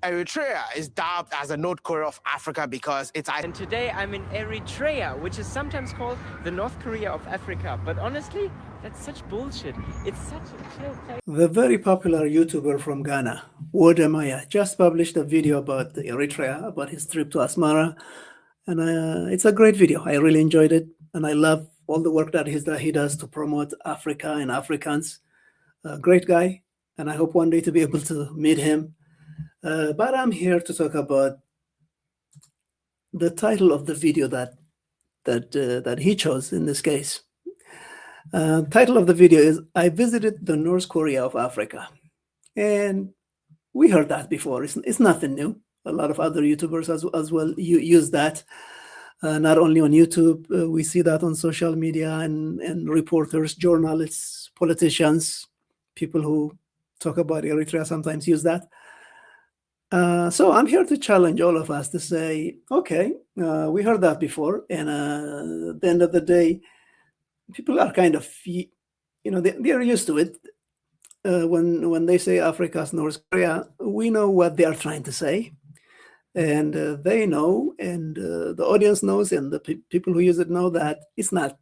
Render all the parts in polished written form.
Eritrea is dubbed as the North Korea of Africa because it's... And today I'm in Eritrea, which is sometimes called the North Korea of Africa. But honestly, that's such bullshit. It's such a chill place. The very popular YouTuber from Ghana, Wode Maya, just published a video about Eritrea, about his trip to Asmara. And it's a great video. I really enjoyed it. And I love all the work that he does to promote Africa and Africans. A great guy. And I hope one day to be able to meet him. But I'm here to talk about the title of the video that he chose in this case. Title of the video is "I visited the North Korea of Africa," and we heard that before. It's nothing new. A lot of other YouTubers as well use that. Not only on YouTube, we see that on social media and reporters, journalists, politicians, people who talk about Eritrea sometimes use that. So I'm here to challenge all of us to say, okay, we heard that before, and at the end of the day, people are kind of, they're used to it. When they say Africa's North Korea, we know what they are trying to say, and they know, and the audience knows, and the people who use it know that it's not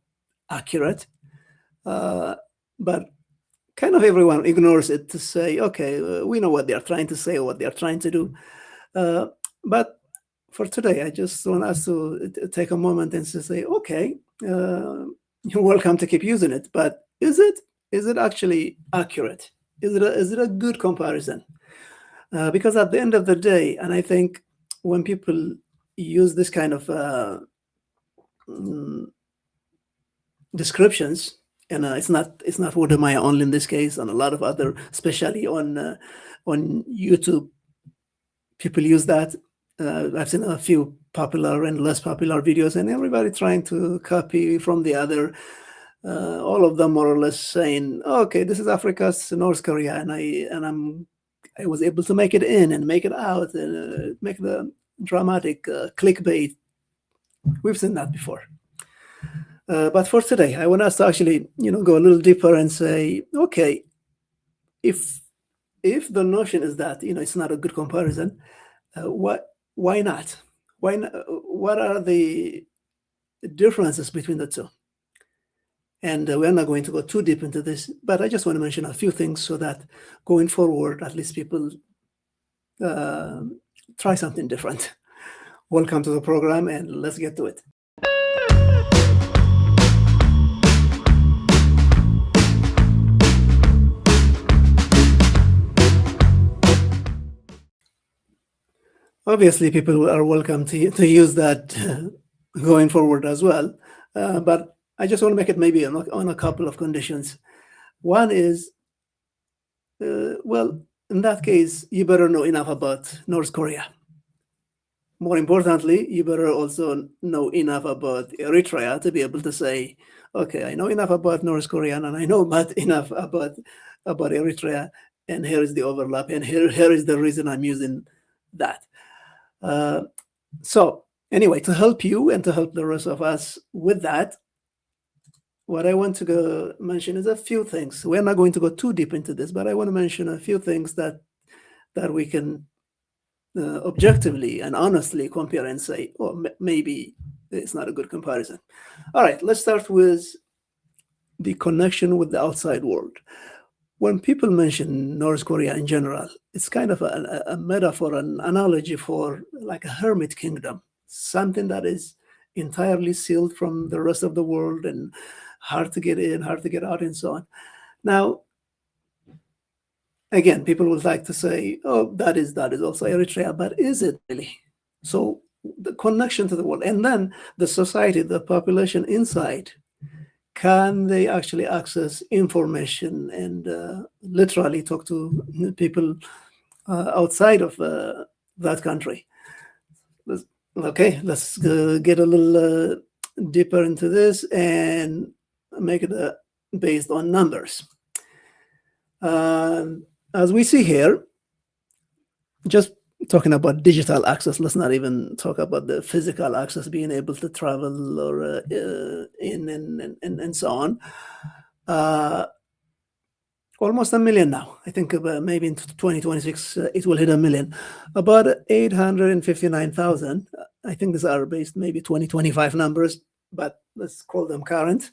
accurate. But kind of everyone ignores it to say, okay, we know what they're trying to say or what they're trying to do. But for today, I just want us to take a moment and to say, okay, you're welcome to keep using it, but is it actually accurate? Is it a good comparison? Because at the end of the day, and I think when people use this kind of descriptions, and it's not Wode Maya only in this case, and a lot of other, especially on YouTube, people use that. I've seen a few popular and less popular videos, and everybody trying to copy from the other. All of them more or less saying, "Okay, this is Africa's North Korea," and I was able to make it in and make it out, and make the dramatic clickbait. We've seen that before. But for today, I want us to actually, go a little deeper and say, okay, if the notion is that it's not a good comparison, why not? What are the differences between the two? And we're not going to go too deep into this, but I just want to mention a few things so that going forward, at least people try something different. Welcome to the program, and let's get to it. Obviously, people are welcome to use that going forward as well. But I just want to make it maybe on a couple of conditions. One is, well, in that case, you better know enough about North Korea. More importantly, you better also know enough about Eritrea to be able to say, okay, I know enough about North Korea, and I know enough about Eritrea, and here is the overlap, and here is the reason I'm using that. So anyway, to help you and to help the rest of us with that, what I want to mention is a few things. We're not going to go too deep into this, but I want to mention a few things that we can objectively and honestly compare and say, oh, maybe it's not a good comparison. All right, let's start with the connection with the outside world. When people mention North Korea in general, it's kind of a metaphor, an analogy for like a hermit kingdom, something that is entirely sealed from the rest of the world and hard to get in, hard to get out, and so on. Now, again, people would like to say, oh, that is also Eritrea, but is it really? So the connection to the world, and then the society, the population inside, can they actually access information and literally talk to people outside of that country? Let's get a little deeper into this and make it based on numbers. As we see here, just talking about digital access, let's not even talk about the physical access, being able to travel or in and so on. almost 1 million now. I think maybe in 2026 it will hit 1 million. About 859,000. I think these are based maybe 2025 numbers, but let's call them current.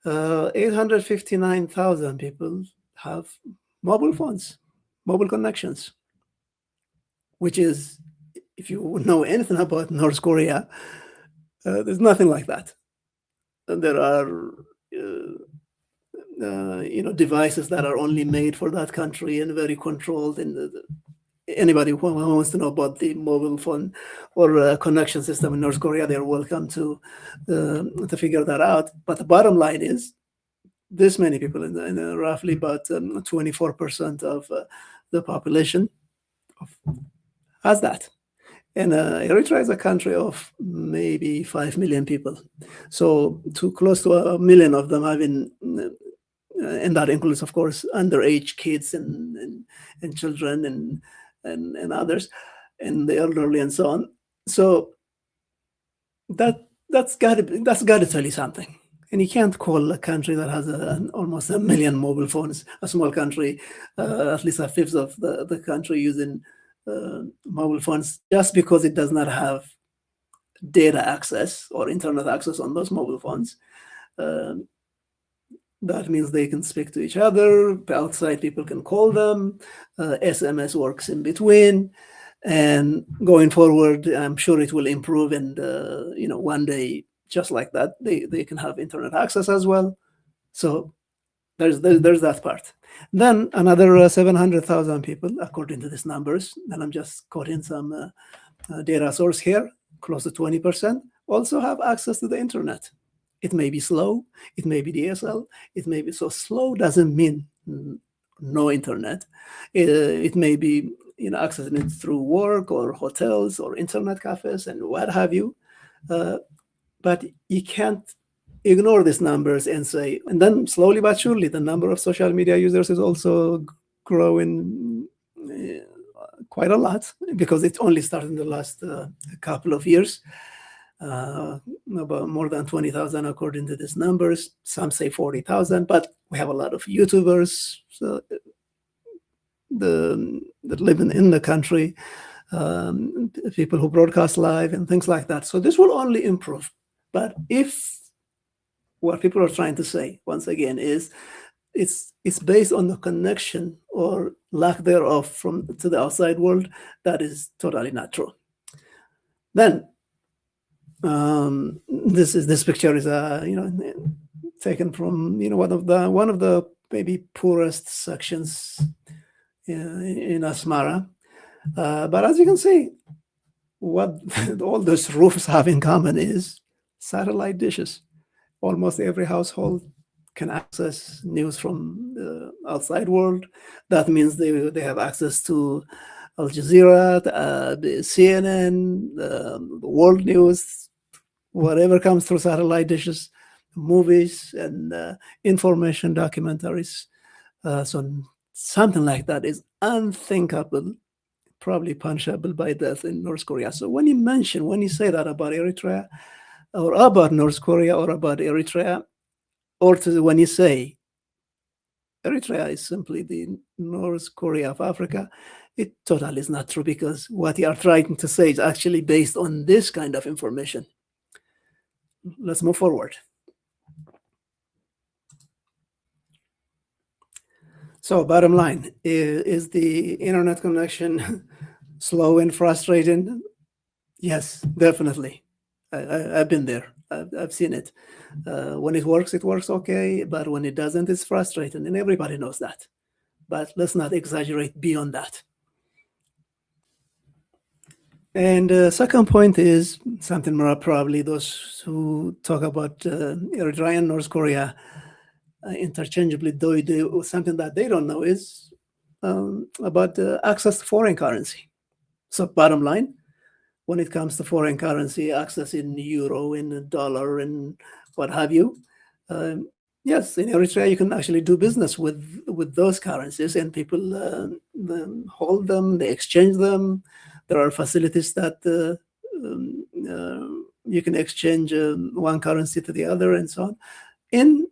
859,000 people have mobile phones, mobile connections, which is, if you know anything about North Korea, there's nothing like that. There are devices that are only made for that country and very controlled. And anybody who wants to know about the mobile phone or connection system in North Korea, they're welcome to figure that out. But the bottom line is, this many people, in roughly about 24% of the population has that. And Eritrea is a country of maybe 5 million people. So close to 1 million of them having, and that includes, of course, underage kids and children and others, and the elderly and so on. So that's got to tell you something. And you can't call a country that has almost 1 million mobile phones a small country, at least a fifth of the country using mobile phones, just because it does not have data access or internet access on those mobile phones. That means they can speak to each other. Outside people can call them. SMS works in between. And going forward, I'm sure it will improve. And one day, just like that, they can have internet access as well. So there's that part. Then another 700,000 people, according to these numbers, and I'm just quoting some data source here, close to 20%, also have access to the internet. It may be slow, it may be DSL, it may be so slow doesn't mean no internet. It may be accessing it through work or hotels or internet cafes and what have you. But you can't ignore these numbers and say, and then slowly but surely, the number of social media users is also growing quite a lot, because it only started in the last couple of years. About more than 20,000 according to these numbers. Some say 40,000, but we have a lot of YouTubers that live in the country, people who broadcast live and things like that. So this will only improve. But if what people are trying to say, once again, is it's based on the connection or lack thereof to the outside world, that is totally not true. Then this picture is taken from one of the maybe poorest sections in Asmara. But as you can see, what all those roofs have in common is satellite dishes. Almost every household can access news from the outside world. That means they have access to Al Jazeera, the CNN, the world news, whatever comes through satellite dishes, movies, and information documentaries. So something like that is unthinkable, probably punishable by death in North Korea. So when you say that about Eritrea, or about North Korea, or about Eritrea, or when you say Eritrea is simply the North Korea of Africa, it totally is not true, because what you are trying to say is actually based on this kind of information. Let's move forward. So bottom line, is the internet connection slow and frustrating? Yes, definitely. I've been there. I've seen it. When it works okay. But when it doesn't, it's frustrating. And everybody knows that. But let's not exaggerate beyond that. And second point is something more probably those who talk about Eritrea and North Korea interchangeably, though something that they don't know is about access to foreign currency. So bottom line, when it comes to foreign currency, access in euro, in dollar, and what have you, yes, in Eritrea you can actually do business with those currencies, and people hold them, they exchange them. There are facilities that you can exchange one currency to the other and so on. In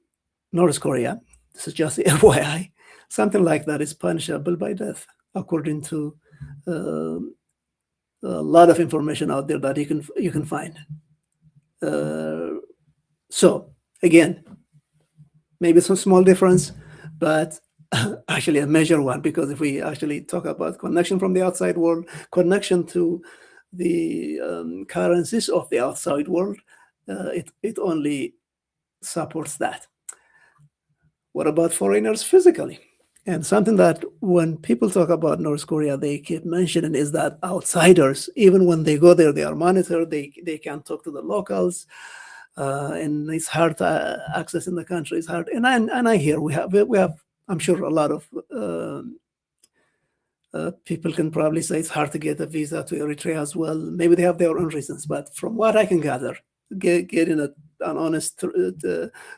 North Korea, this is just FYI, something like that is punishable by death, according to a lot of information out there that you can find. So again, maybe some small difference, but actually a major one, because if we actually talk about connection from the outside world, connection to the currencies of the outside world, it only supports that. What about foreigners physically? And something that when people talk about North Korea, they keep mentioning is that outsiders, even when they go there, they are monitored, they can't talk to the locals, and it's hard to access in the country. It's hard. And I hear we have, I'm sure a lot of people can probably say it's hard to get a visa to Eritrea as well. Maybe they have their own reasons, but from what I can gather, getting an honest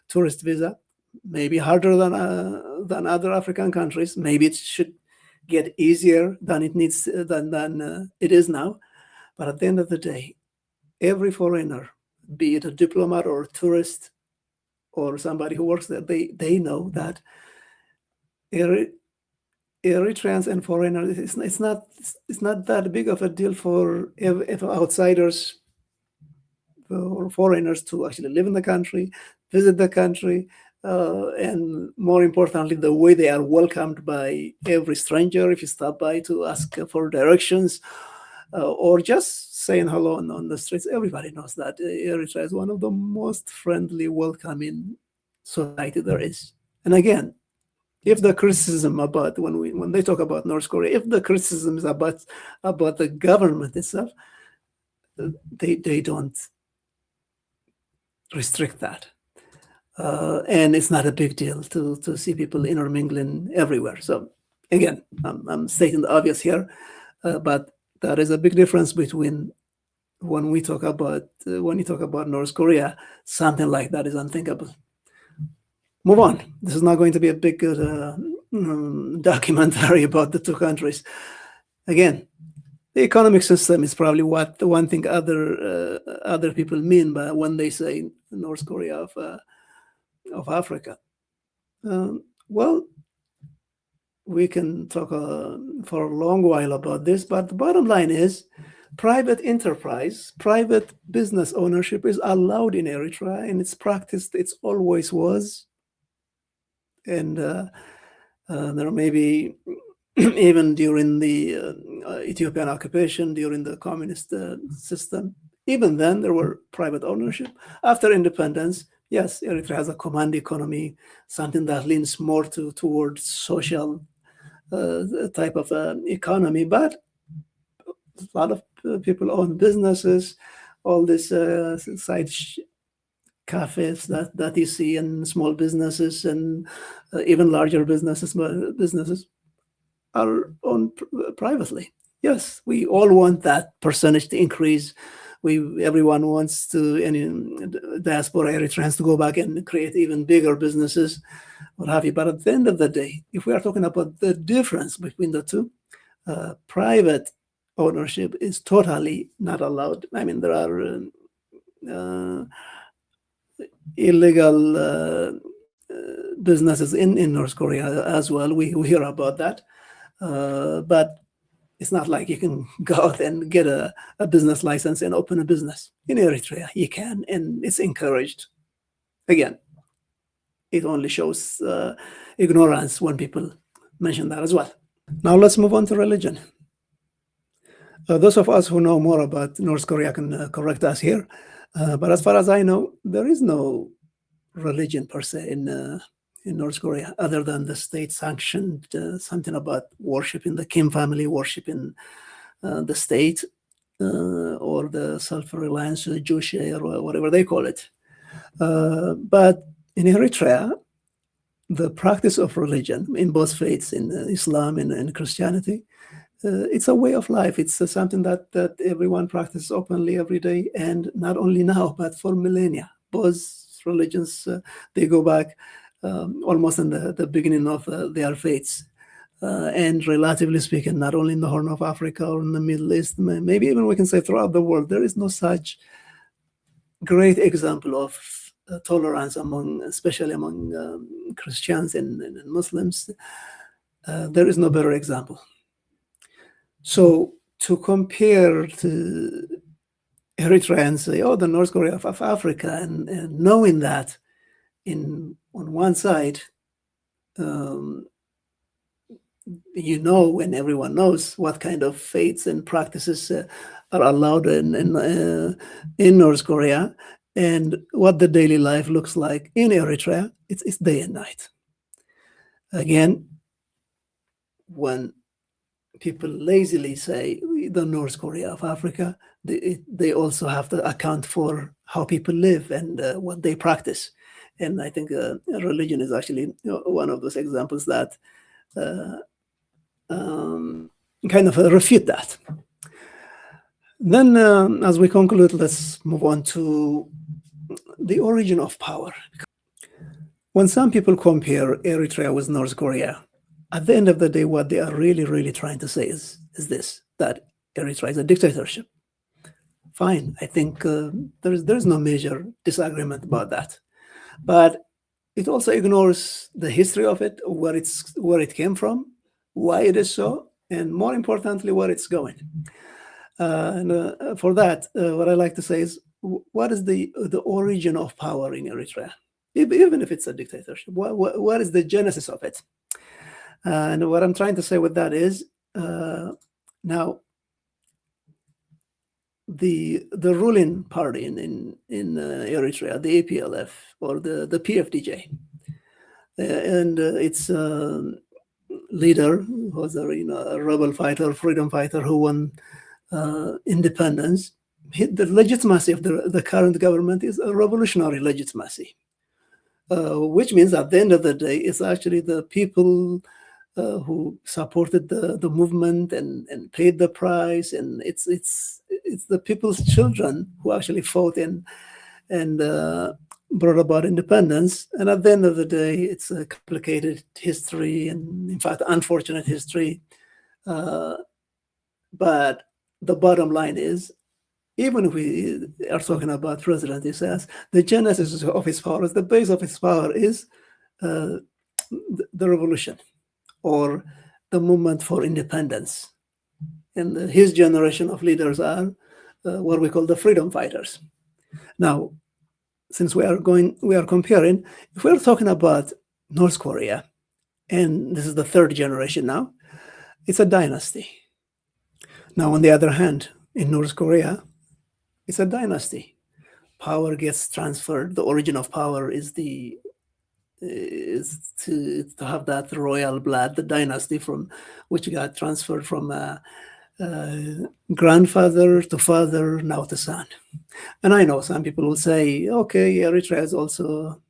tourist visa maybe harder than other African countries. Maybe it should get easier than it needs than it is now. But at the end of the day, every foreigner, be it a diplomat or a tourist or somebody who works there, they know that Eritreans and foreigners, it's not that big of a deal for if outsiders or foreigners to actually live in the country, visit the country, and more importantly, the way they are welcomed by every stranger if you stop by to ask for directions or just saying hello on the streets. Everybody knows that Eritrea is one of the most friendly, welcoming society there is. And again, if the criticism about when they talk about North Korea, if the criticism is about the government itself, they don't restrict that. And it's not a big deal to see people intermingling everywhere. So again, I'm stating the obvious here, but there is a big difference between when you talk about North Korea, something like that is unthinkable. Move on. This is not going to be a big documentary about the two countries. Again, the economic system is probably what the one thing other people mean by when they say North Korea of Africa. Well, we can talk for a long while about this, but the bottom line is private enterprise, private business ownership is allowed in Eritrea, and it's practiced, it's always was. And there may be, even during the Ethiopian occupation, during the communist system, even then there were private ownership. After independence, yes, Eritrea has a command economy, something that leans more towards social type of economy, but a lot of people own businesses, all these side cafes that you see, and small businesses, and even larger businesses are owned privately. Yes, we all want that percentage to increase. Everyone wants to, any diaspora Eritreans to go back and create even bigger businesses, what have you. But at the end of the day, if we are talking about the difference between the two, private ownership is totally not allowed. I mean, there are illegal businesses in North Korea as well. We hear about that. But it's not like you can go out and get a business license and open a business. In Eritrea, you can, and it's encouraged. Again, it only shows ignorance when people mention that as well. Now let's move on to religion. Those of us who know more about North Korea can correct us here. But as far as I know, there is no religion per se in North Korea, other than the state-sanctioned something about worshiping the Kim family, worshiping the state, or the self-reliance Jewish, or whatever they call it. But in Eritrea, the practice of religion in both faiths, in Islam and Christianity, it's a way of life. It's something that everyone practices openly every day, and not only now, but for millennia. Both religions, they go back almost in the beginning of their faiths. And relatively speaking, not only in the Horn of Africa or in the Middle East, maybe even we can say throughout the world, there is no such great example of tolerance especially among Christians and Muslims, There is no better example. So to compare to Eritrea and say, oh, the North Korea of Africa, and knowing that on one side, and everyone knows what kind of faiths and practices are allowed in North Korea, and what the daily life looks like in Eritrea. It's day and night. Again, when people lazily say the North Korea of Africa, they also have to account for how people live and what they practice. And I think religion is actually one of those examples that kind of refute that. Then, as we conclude, let's move on to the origin of power. When some people compare Eritrea with North Korea, at the end of the day, what they are really, really trying to say is this, that Eritrea is a dictatorship. Fine, I think there's no major disagreement about that. But it also ignores the history of it, where it came from, why it is so, and more importantly, where it's going. And for that, what I like to say is, what is the origin of power in Eritrea? Even if it's a dictatorship, what is the genesis of it? And what I'm trying to say with that is, now the ruling party in Eritrea, the APLF or the PFDJ, and its leader was a rebel fighter, freedom fighter who won independence. The legitimacy of the current government is a revolutionary legitimacy, which means at the end of the day, it's actually the people who supported the movement and paid the price, and it's the people's children who actually fought and brought about independence. And at the end of the day, it's a complicated history, and in fact, unfortunate history. But the bottom line is, even if we are talking about President Isaias, the genesis of his power, the base of his power is the revolution, or the movement for independence. And his generation of leaders are what we call the freedom fighters. Now, since we are comparing, if we're talking about North Korea, and this is the third generation now, it's a dynasty. Now, on the other hand, in North Korea, it's a dynasty. Power gets transferred. The origin of power is to have that royal blood, the dynasty from which got transferred from grandfather to father, now to son. And I know some people will say, okay, Eritrea is also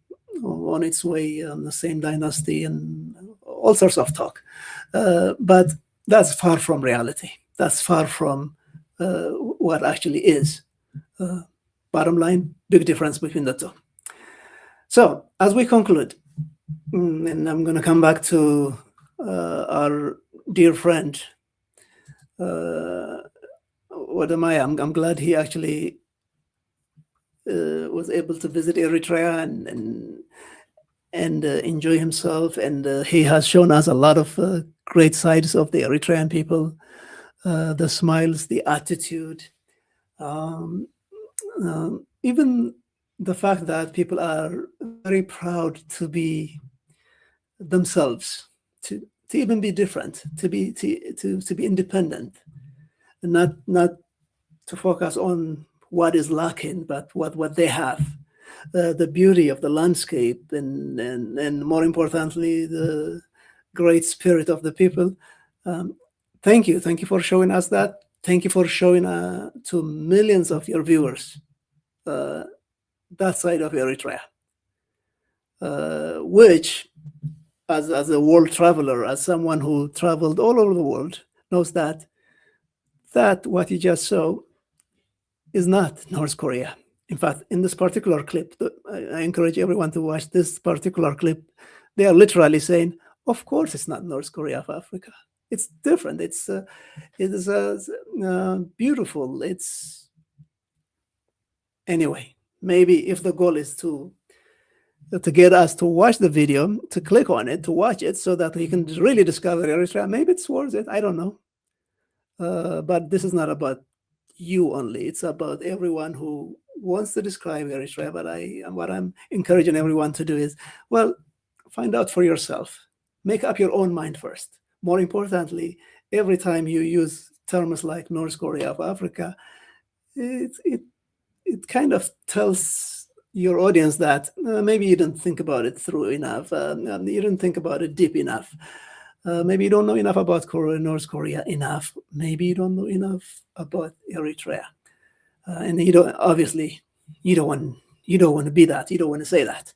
on its way on the same dynasty, and all sorts of talk. But that's far from reality. That's far from what actually is. Bottom line, big difference between the two. So as we conclude, and I'm going to come back to our dear friend, Wode Maya. I'm glad he actually was able to visit Eritrea and enjoy himself. And he has shown us a lot of great sides of the Eritrean people, the smiles, the attitude, even the fact that people are very proud to be themselves, to even be different, to be independent, and not to focus on what is lacking, but what they have, the beauty of the landscape, and more importantly, the great spirit of the people. Thank you for showing us that. Thank you for showing to millions of your viewers that side of Eritrea, which, as a world traveler, as someone who traveled all over the world, knows that what you just saw is not North Korea. In fact, in this particular clip, I encourage everyone to watch this particular clip. They are literally saying, of course it's not North Korea of Africa. It's different. It is beautiful. It's, anyway, maybe if the goal is to to get us to watch the video, to click on it, to watch it, so that we can really discover Eritrea. Maybe it's worth it. I don't know. But this is not about you only. It's about everyone who wants to describe Eritrea. But what I'm encouraging everyone to do is, well, find out for yourself. Make up your own mind first. More importantly, every time you use terms like North Korea of Africa, it kind of tells your audience that maybe you didn't think about it through enough. You didn't think about it deep enough. Maybe you don't know enough about North Korea enough. Maybe you don't know enough about Eritrea, and you don't. Obviously, you don't want to be that. You don't want to say that.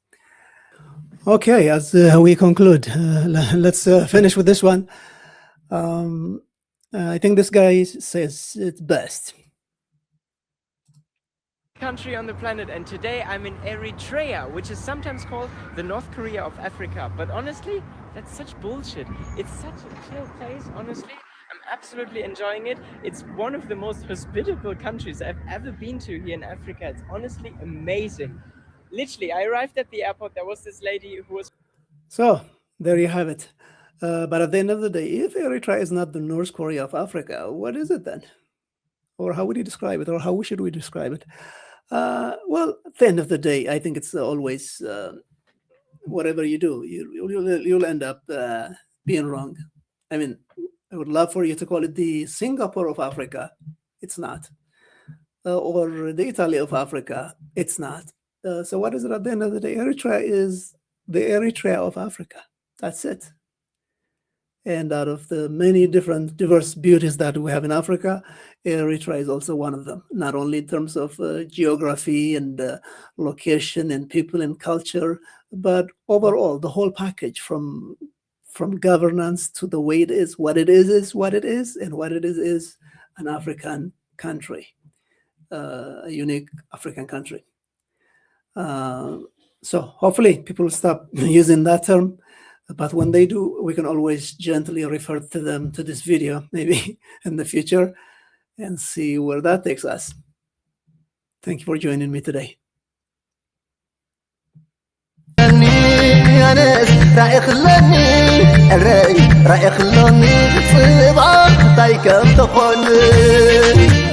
Okay, as we conclude, let's finish with this one. I think this guy says it best. Country on the planet, and today I'm in Eritrea, which is sometimes called the North Korea of Africa. But honestly, that's such bullshit. It's such a chill place, honestly. I'm absolutely enjoying it. It's one of the most hospitable countries I've ever been to here in Africa. It's honestly amazing. Literally, I arrived at the airport, there was this lady who was... So, there you have it. But at the end of the day, if Eritrea is not the North Korea of Africa, what is it then? Or how would you describe it? Or how should we describe it? Well, at the end of the day, I think it's always, whatever you do, you'll end up being wrong. I mean, I would love for you to call it the Singapore of Africa. It's not. Or the Italy of Africa. It's not. So what is it at the end of the day? Eritrea is the Eritrea of Africa. That's it. And out of the many different diverse beauties that we have in Africa, Eritrea is also one of them, not only in terms of geography and location and people and culture, but overall, the whole package from governance to the way it is what it is what it is, and what it is an African country, a unique African country. So hopefully people stop using that term. But when they do, we can always gently refer to them to this video, maybe in the future, and see where that takes us. Thank you for joining me today. رأي خلوني صباح تايكم تخوني